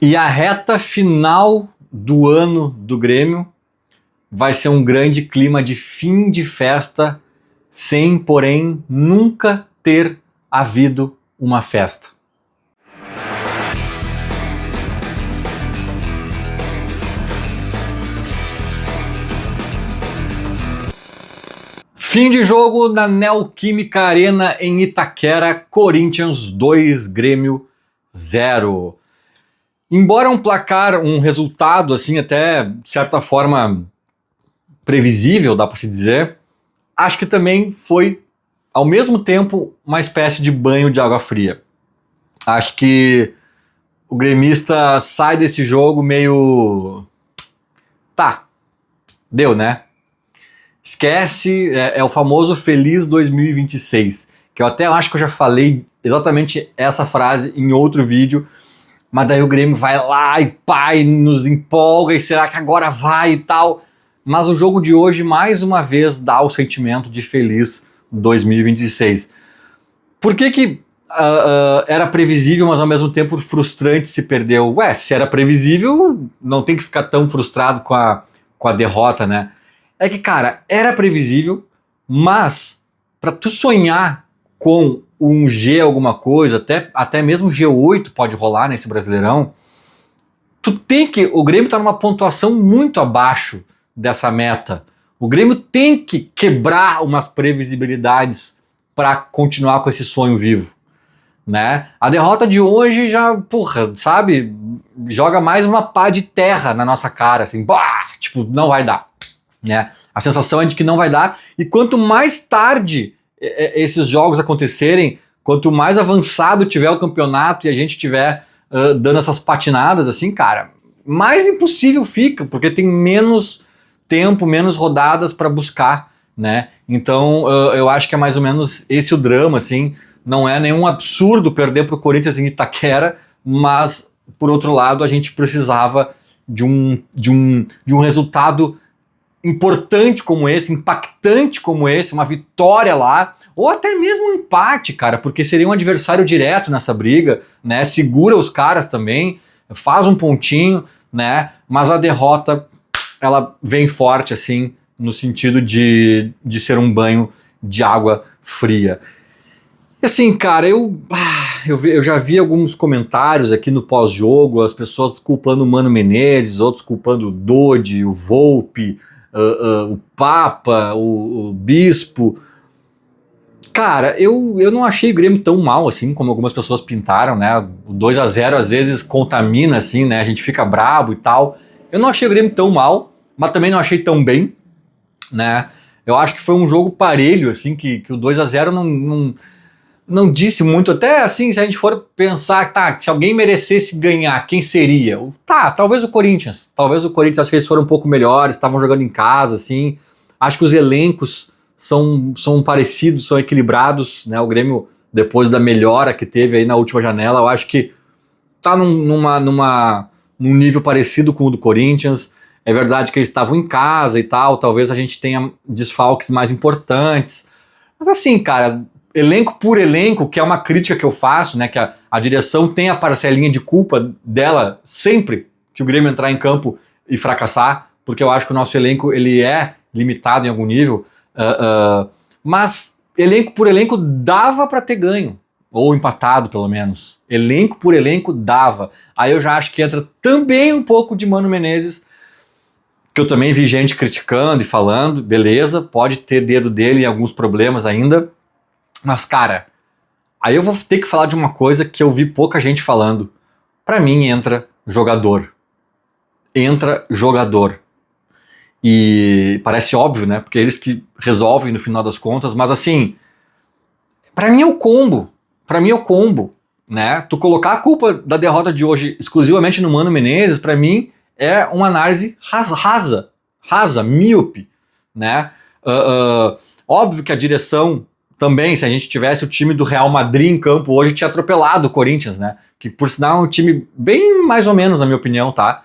E a reta final do ano do Grêmio vai ser um grande clima de fim de festa, sem, porém, nunca ter havido uma festa. Fim de jogo na Neoquímica Arena em Itaquera, Corinthians 2, Grêmio 0. Embora um resultado assim até de certa forma previsível, dá para se dizer, acho que também foi ao mesmo tempo uma espécie de banho de água fria. Acho que o gremista sai desse jogo meio... Tá, deu, né? Esquece, é o famoso Feliz 2026, que eu até acho que eu já falei exatamente essa frase em outro vídeo, mas daí o Grêmio vai lá e pai, nos empolga, e será que agora vai e tal? Mas o jogo de hoje, mais uma vez, dá o sentimento de Feliz 2026. Por que era previsível, mas ao mesmo tempo frustrante se perdeu? Ué, se era previsível, não tem que ficar tão frustrado com a derrota, né? É que, cara, era previsível, mas para tu sonhar com um G alguma coisa, até mesmo G8 pode rolar nesse Brasileirão, o Grêmio tá numa pontuação muito abaixo dessa meta. O Grêmio tem que quebrar umas previsibilidades para continuar com esse sonho vivo, né? A derrota de hoje já, porra, sabe, joga mais uma pá de terra na nossa cara, assim, tipo, não vai dar, né? A sensação é de que não vai dar, e quanto mais tarde esses jogos acontecerem, quanto mais avançado tiver o campeonato e a gente tiver dando essas patinadas assim, cara, mais impossível fica, porque tem menos tempo, menos rodadas para buscar, né? Então eu acho que é mais ou menos esse o drama, assim. Não é nenhum absurdo perder para o Corinthians em Itaquera, mas por outro lado a gente precisava de um resultado importante como esse, impactante como esse, uma vitória lá, ou até mesmo um empate, cara, porque seria um adversário direto nessa briga, né? Segura os caras também, faz um pontinho, né? Mas a derrota, ela vem forte, assim, no sentido de ser um banho de água fria. E assim, cara, eu já vi alguns comentários aqui no pós-jogo, as pessoas culpando o Mano Menezes, outros culpando o Dodi, o Volpi, o Papa, o Bispo. Cara, eu não achei o Grêmio tão mal assim como algumas pessoas pintaram, né? O 2-0 às vezes contamina, assim, né? A gente fica brabo e tal. Eu não achei o Grêmio tão mal, mas também não achei tão bem, né? Eu acho que foi um jogo parelho, assim, que o 2-0 não disse muito. Até assim, se a gente for pensar, tá, se alguém merecesse ganhar, quem seria? Tá, talvez o Corinthians. Talvez o Corinthians, acho que eles foram um pouco melhores, estavam jogando em casa, assim. Acho que os elencos são parecidos, são equilibrados, né? O Grêmio, depois da melhora que teve aí na última janela, eu acho que tá num nível parecido com o do Corinthians. É verdade que eles estavam em casa e tal, talvez a gente tenha desfalques mais importantes. Mas assim, cara, elenco por elenco, que é uma crítica que eu faço, né, que a direção tem a parcelinha de culpa dela sempre que o Grêmio entrar em campo e fracassar, porque eu acho que o nosso elenco ele é limitado em algum nível, mas elenco por elenco dava para ter ganho, ou empatado pelo menos. Elenco por elenco dava. Aí eu já acho que entra também um pouco de Mano Menezes, que eu também vi gente criticando e falando, beleza, pode ter dedo dele em alguns problemas ainda, mas, cara, aí eu vou ter que falar de uma coisa que eu vi pouca gente falando. Pra mim, entra jogador. Entra jogador. E parece óbvio, né? Porque é eles que resolvem no final das contas, mas assim, pra mim é o combo. Pra mim é o combo, né? Tu colocar a culpa da derrota de hoje exclusivamente no Mano Menezes, pra mim, é uma análise rasa, míope, né? Óbvio que a direção também, se a gente tivesse o time do Real Madrid em campo hoje, tinha atropelado o Corinthians, né? Que por sinal é um time bem mais ou menos, na minha opinião, tá?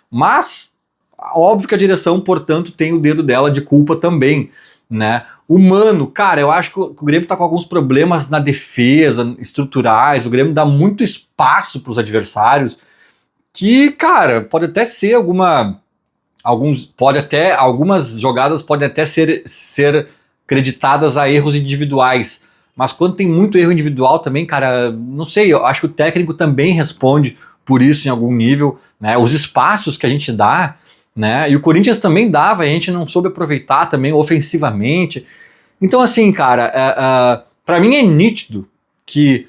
Mas, óbvio que a direção, portanto, tem o dedo dela de culpa também, né? O Mano, cara, eu acho que o Grêmio tá com alguns problemas na defesa, estruturais. O Grêmio dá muito espaço pros adversários. Que, cara, pode até ser algumas jogadas podem até ser creditadas a erros individuais. Mas quando tem muito erro individual também, cara, não sei, eu acho que o técnico também responde por isso em algum nível, né? Os espaços que a gente dá, né? E o Corinthians também dava, a gente não soube aproveitar também ofensivamente. Então, assim, cara, para mim é nítido que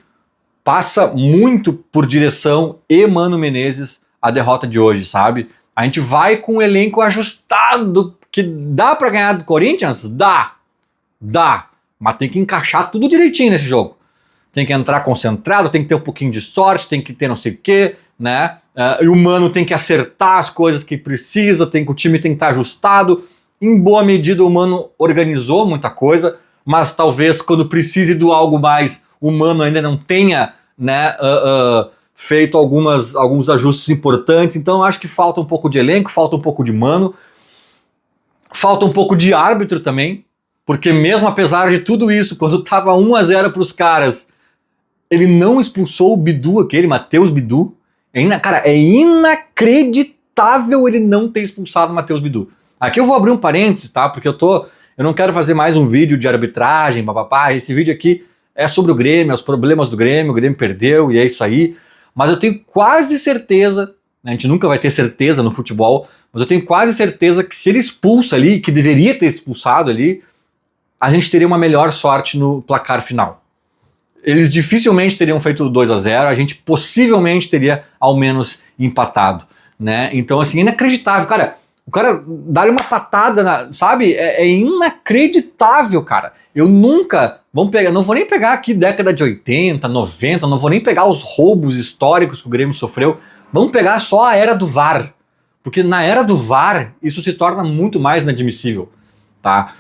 passa muito por direção e Mano Menezes a derrota de hoje, sabe? A gente vai com um elenco ajustado, que dá pra ganhar do Corinthians? Dá, mas tem que encaixar tudo direitinho nesse jogo. Tem que entrar concentrado, tem que ter um pouquinho de sorte, tem que ter não sei o quê, né? E o Mano tem que acertar as coisas que precisa, o time tem que estar ajustado. Em boa medida o Mano organizou muita coisa, mas talvez quando precise do algo mais, o Mano ainda não tenha, né, feito alguns ajustes importantes. Então eu acho que falta um pouco de elenco, falta um pouco de Mano, falta um pouco de árbitro também, porque mesmo apesar de tudo isso, quando tava 1-0 pros caras, ele não expulsou o Bidu, aquele Matheus Bidu. Cara, é inacreditável ele não ter expulsado o Matheus Bidu. Aqui eu vou abrir um parênteses, tá? Porque eu não quero fazer mais um vídeo de arbitragem, papapá. Esse vídeo aqui é sobre o Grêmio, os problemas do Grêmio, o Grêmio perdeu e é isso aí. Mas eu tenho quase certeza, a gente nunca vai ter certeza no futebol, mas eu tenho quase certeza que se ele expulsa ali, que deveria ter expulsado ali, a gente teria uma melhor sorte no placar final. Eles dificilmente teriam feito 2-0, a gente possivelmente teria ao menos empatado, né? Então, assim, inacreditável, cara. O cara dar uma patada, sabe? É inacreditável, cara. Eu nunca, não vou nem pegar aqui década de 80, 90, não vou nem pegar os roubos históricos que o Grêmio sofreu. Vamos pegar só a era do VAR. Porque na era do VAR, isso se torna muito mais inadmissível, tá?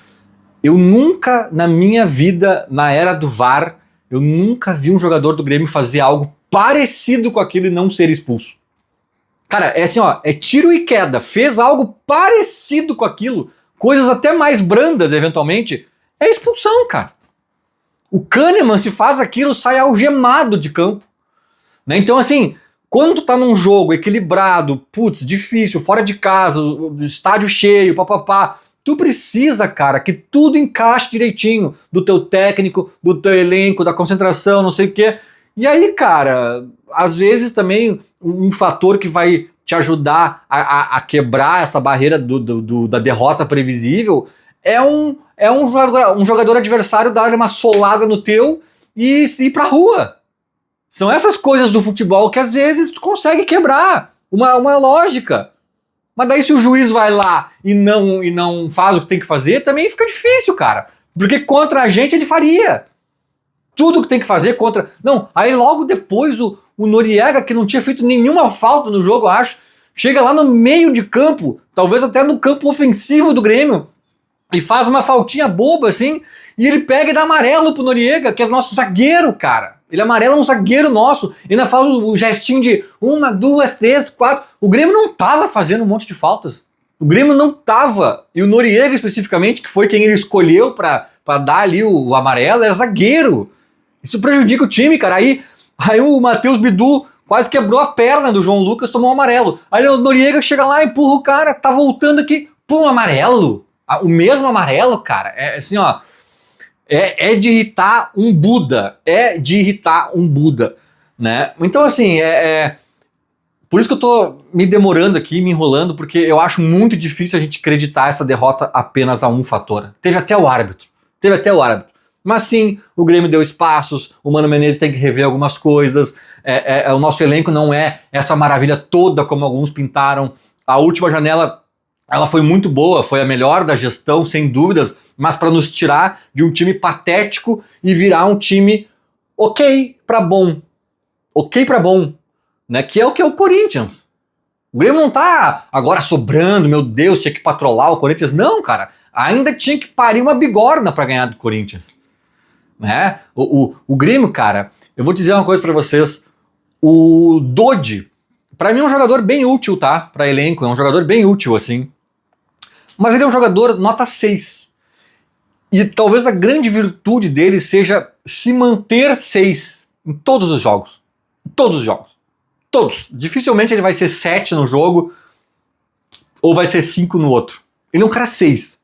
Eu nunca, na minha vida, na era do VAR, eu nunca vi um jogador do Grêmio fazer algo parecido com aquilo e não ser expulso. Cara, é assim, ó, é tiro e queda. Fez algo parecido com aquilo, coisas até mais brandas, eventualmente, é expulsão, cara. O Kahneman, se faz aquilo, sai algemado de campo. Né? Então, assim, quando tu tá num jogo equilibrado, putz, difícil, fora de casa, o estádio cheio, papapá, tu precisa, cara, que tudo encaixe direitinho, do teu técnico, do teu elenco, da concentração, não sei o quê. E aí, cara, às vezes também um fator que vai te ajudar a quebrar essa barreira da derrota previsível é um jogador adversário dar uma solada no teu e ir pra rua. São essas coisas do futebol que às vezes tu consegue quebrar uma lógica. Mas daí se o juiz vai lá e não faz o que tem que fazer, também fica difícil, cara. Porque contra a gente ele faria. Tudo que tem que fazer contra... Não, aí logo depois o Noriega, que não tinha feito nenhuma falta no jogo, eu acho, chega lá no meio de campo, talvez até no campo ofensivo do Grêmio, e faz uma faltinha boba assim, e ele pega e dá amarelo pro Noriega, que é nosso zagueiro, cara. Ele amarela um zagueiro nosso, e ainda faz o gestinho de 1, 2, 3, 4. O Grêmio não tava fazendo um monte de faltas. O Grêmio não tava. E o Noriega especificamente, que foi quem ele escolheu pra dar ali o amarelo, é zagueiro. Isso prejudica o time, cara. Aí o Matheus Bidu quase quebrou a perna do João Lucas, tomou um amarelo. Aí o Noriega chega lá, empurra o cara, tá voltando aqui, pum, amarelo. O mesmo amarelo, cara. É assim, ó. É de irritar um Buda. É de irritar um Buda, né? Então, assim, por isso que eu tô me demorando aqui, me enrolando, porque eu acho muito difícil a gente acreditar essa derrota apenas a um fator. Teve até o árbitro. Mas sim, o Grêmio deu espaços, o Mano Menezes tem que rever algumas coisas, o nosso elenco não é essa maravilha toda como alguns pintaram. A última janela, ela foi muito boa, foi a melhor da gestão, sem dúvidas, mas para nos tirar de um time patético e virar um time ok para bom, né? Que é o Corinthians. O Grêmio não tá agora sobrando, meu Deus, tinha que patrolar o Corinthians. Não, cara, ainda tinha que parir uma bigorna para ganhar do Corinthians. Né? O Grêmio, cara, eu vou dizer uma coisa pra vocês. O Dodi, pra mim é um jogador bem útil, tá? Pra elenco, é um jogador bem útil, assim. Mas ele é um jogador nota 6. E talvez a grande virtude dele seja se manter 6 em todos os jogos. Em todos os jogos. Todos. Dificilmente ele vai ser 7 no jogo ou vai ser 5 no outro. Ele é um cara 6.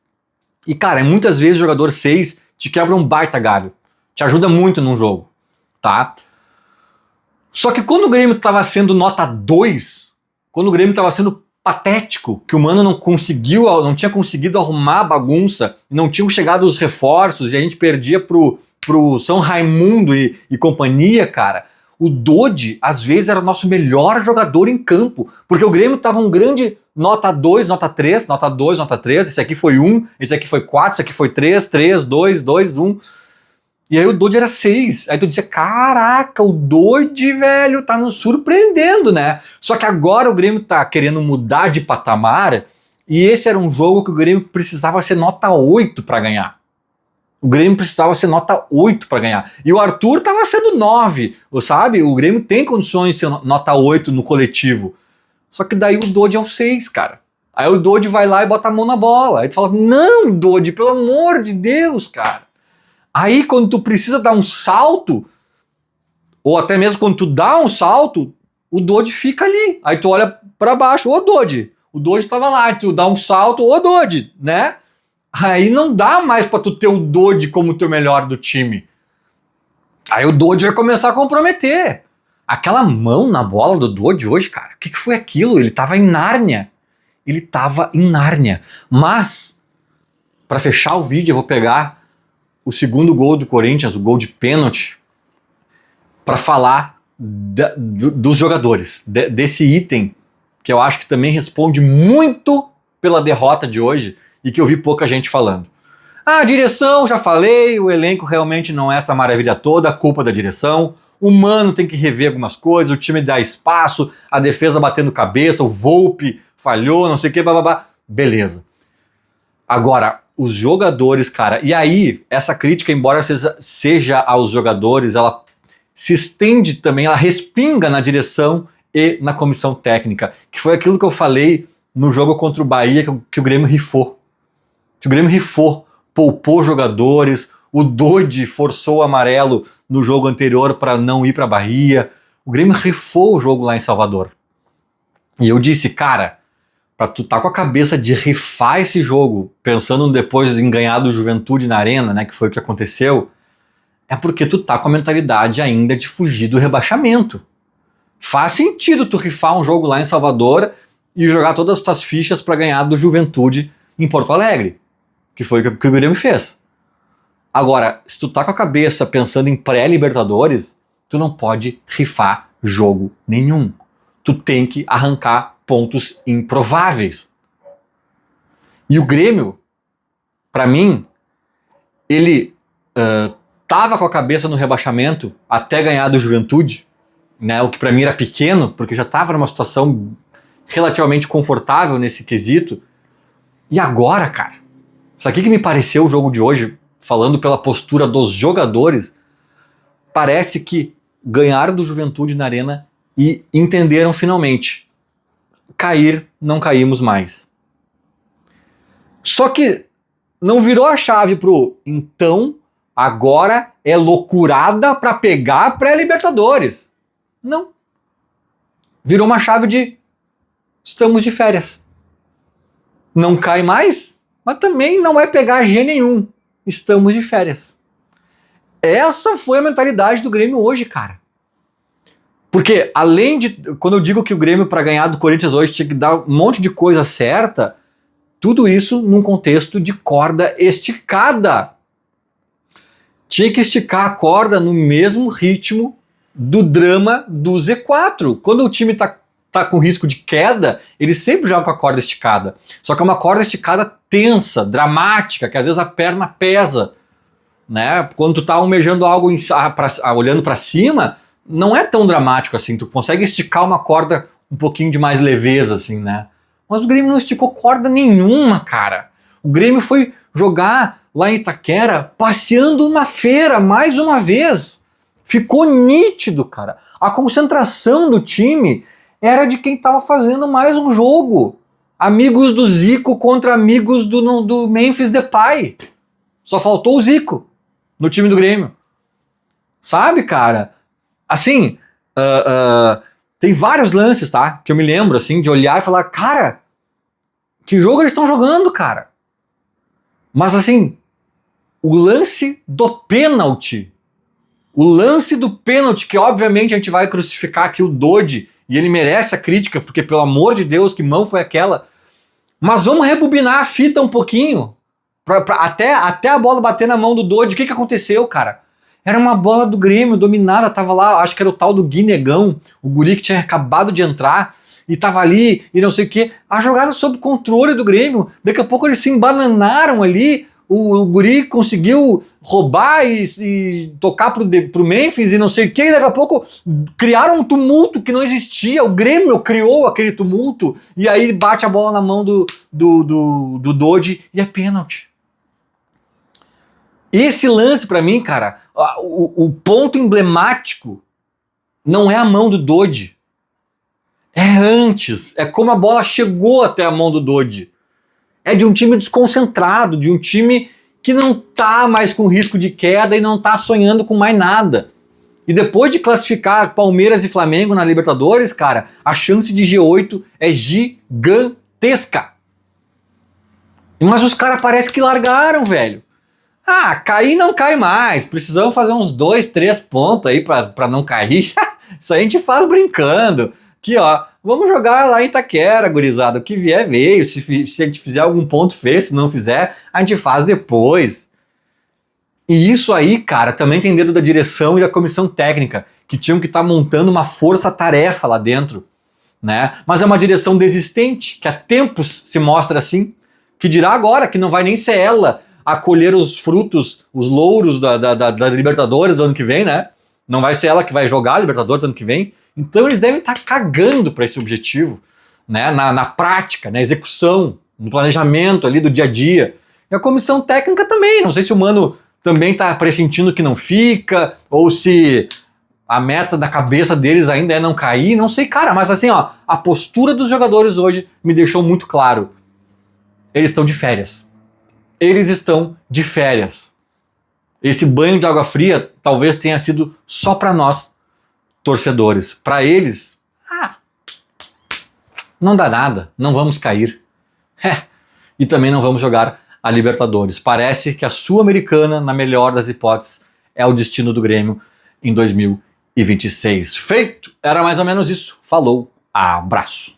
E, cara, muitas vezes o jogador 6 te quebra um baita galho. Te ajuda muito num jogo, tá? Só que quando o Grêmio tava sendo nota 2, quando o Grêmio tava sendo patético, que o Mano não tinha conseguido arrumar a bagunça, não tinham chegado os reforços e a gente perdia pro São Raimundo e companhia, cara, o Dodi às vezes era o nosso melhor jogador em campo, porque o Grêmio tava um grande nota 2, nota 3, nota 2, nota 3, esse aqui foi 1, esse aqui foi 4, esse aqui foi 3, 3, 2, 2, 1... E aí o Dodi era 6. Aí tu dizia, caraca, o Dodi, velho, tá nos surpreendendo, né? Só que agora o Grêmio tá querendo mudar de patamar e esse era um jogo que o Grêmio precisava ser nota 8 pra ganhar. O Grêmio precisava ser nota 8 pra ganhar. E o Arthur tava sendo 9, sabe? O Grêmio tem condições de ser nota 8 no coletivo. Só que daí o Dodi é o 6, cara. Aí o Dodi vai lá e bota a mão na bola. Aí tu fala, não, Dodi, pelo amor de Deus, cara. Aí quando tu precisa dar um salto, ou até mesmo quando tu dá um salto, o Dodi fica ali. Aí tu olha pra baixo, ô Dodi, o Dodi tava lá, tu dá um salto, ô Dodi, né? Aí não dá mais pra tu ter o Dodi como teu melhor do time. Aí o Dodi vai começar a comprometer. Aquela mão na bola do Dodi hoje, cara, o que foi aquilo? Ele tava em Nárnia. Ele tava em Nárnia. Mas, pra fechar o vídeo, eu vou pegar o segundo gol do Corinthians, o gol de pênalti, para falar dos jogadores, desse item que eu acho que também responde muito pela derrota de hoje e que eu vi pouca gente falando. A direção, já falei, o elenco realmente não é essa maravilha toda, a culpa da direção, o Mano tem que rever algumas coisas, o time dá espaço, a defesa batendo cabeça, o Volpi falhou, não sei o que, bababá, beleza. Agora, os jogadores, cara, e aí essa crítica, embora seja aos jogadores, ela se estende também, ela respinga na direção e na comissão técnica, que foi aquilo que eu falei no jogo contra o Bahia, que o Grêmio rifou. Que o Grêmio rifou, poupou jogadores, o Dodi forçou o amarelo no jogo anterior para não ir para Bahia, o Grêmio rifou o jogo lá em Salvador. E eu disse, cara, pra tu tá com a cabeça de rifar esse jogo, pensando depois em ganhar do Juventude na Arena, né, que foi o que aconteceu, é porque tu tá com a mentalidade ainda de fugir do rebaixamento. Faz sentido tu rifar um jogo lá em Salvador e jogar todas as tuas fichas pra ganhar do Juventude em Porto Alegre, que foi o que o Grêmio fez. Agora, se tu tá com a cabeça pensando em pré-Libertadores, tu não pode rifar jogo nenhum. Tu tem que arrancar pontos improváveis. E o Grêmio, pra mim, ele tava com a cabeça no rebaixamento até ganhar do Juventude, né, o que pra mim era pequeno, porque já tava numa situação relativamente confortável nesse quesito. E agora, cara, sabe o que me pareceu o jogo de hoje, falando pela postura dos jogadores? Parece que ganharam do Juventude na Arena e entenderam finalmente. Cair, não caímos mais. Só que não virou a chave pro então, agora é loucurada pra pegar a pré-Libertadores. Não. Virou uma chave de estamos de férias. Não cai mais, mas também não vai pegar G nenhum. Estamos de férias. Essa foi a mentalidade do Grêmio hoje, cara. Porque além de... Quando eu digo que o Grêmio para ganhar do Corinthians hoje tinha que dar um monte de coisa certa, tudo isso num contexto de corda esticada. Tinha que esticar a corda no mesmo ritmo do drama do Z4. Quando o time tá com risco de queda, ele sempre joga com a corda esticada. Só que é uma corda esticada tensa, dramática, que às vezes a perna pesa, né? Quando tu tá almejando algo olhando para cima, não é tão dramático assim. Tu consegue esticar uma corda um pouquinho de mais leveza, assim, né? Mas o Grêmio não esticou corda nenhuma, cara. O Grêmio foi jogar lá em Itaquera passeando na feira mais uma vez. Ficou nítido, cara. A concentração do time era de quem estava fazendo mais um jogo. Amigos do Zico contra amigos do Memphis Depay. Só faltou o Zico no time do Grêmio. Sabe, cara? Assim, tem vários lances, tá? Que eu me lembro, assim, de olhar e falar, cara, que jogo eles estão jogando, cara? Mas, assim, o lance do pênalti, que obviamente a gente vai crucificar aqui o Dodi, e ele merece a crítica, porque, pelo amor de Deus, que mão foi aquela? Mas vamos rebobinar a fita um pouquinho, até a bola bater na mão do Dodi. O que aconteceu, cara? Era uma bola do Grêmio, dominada, tava lá, acho que era o tal do Guinegão, o guri que tinha acabado de entrar, e tava ali, e não sei o que. A jogada sob controle do Grêmio, daqui a pouco eles se embananaram ali, o guri conseguiu roubar e tocar pro Memphis e não sei o que, e daqui a pouco criaram um tumulto que não existia, o Grêmio criou aquele tumulto, e aí bate a bola na mão do Dodi e é pênalti. Esse lance pra mim, cara, o ponto emblemático não é a mão do Dodi, é antes, é como a bola chegou até a mão do Dodi. É de um time desconcentrado, de um time que não tá mais com risco de queda e não tá sonhando com mais nada. E depois de classificar Palmeiras e Flamengo na Libertadores, cara, a chance de G8 é gigantesca. Mas os caras parecem que largaram, velho. Ah, cair não cai mais. Precisamos fazer uns 2, 3 pontos aí pra não cair. Isso aí a gente faz brincando. Aqui, ó. Vamos jogar lá em Itaquera, gurizada. O que vier, veio. Se a gente fizer algum ponto, fez. Se não fizer, a gente faz depois. E isso aí, cara, também tem dedo da direção e da comissão técnica, que tinham que estar montando uma força-tarefa lá dentro, né? Mas é uma direção desistente, que há tempos se mostra assim, que dirá agora que não vai nem ser ela a colher os frutos, os louros da Libertadores do ano que vem, né? Não vai ser ela que vai jogar a Libertadores do ano que vem. Então eles devem estar cagando para esse objetivo, né? Na prática, na execução, no planejamento ali do dia a dia. E a comissão técnica também. Não sei se o Mano também está pressentindo que não fica, ou se a meta da cabeça deles ainda é não cair. Não sei, cara, mas assim, ó, a postura dos jogadores hoje me deixou muito claro. Eles estão de férias. Eles estão de férias. Esse banho de água fria talvez tenha sido só para nós, torcedores. Para eles, não dá nada, não vamos cair. E também não vamos jogar a Libertadores. Parece que a Sul-Americana, na melhor das hipóteses, é o destino do Grêmio em 2026. Feito! Era mais ou menos isso. Falou, abraço.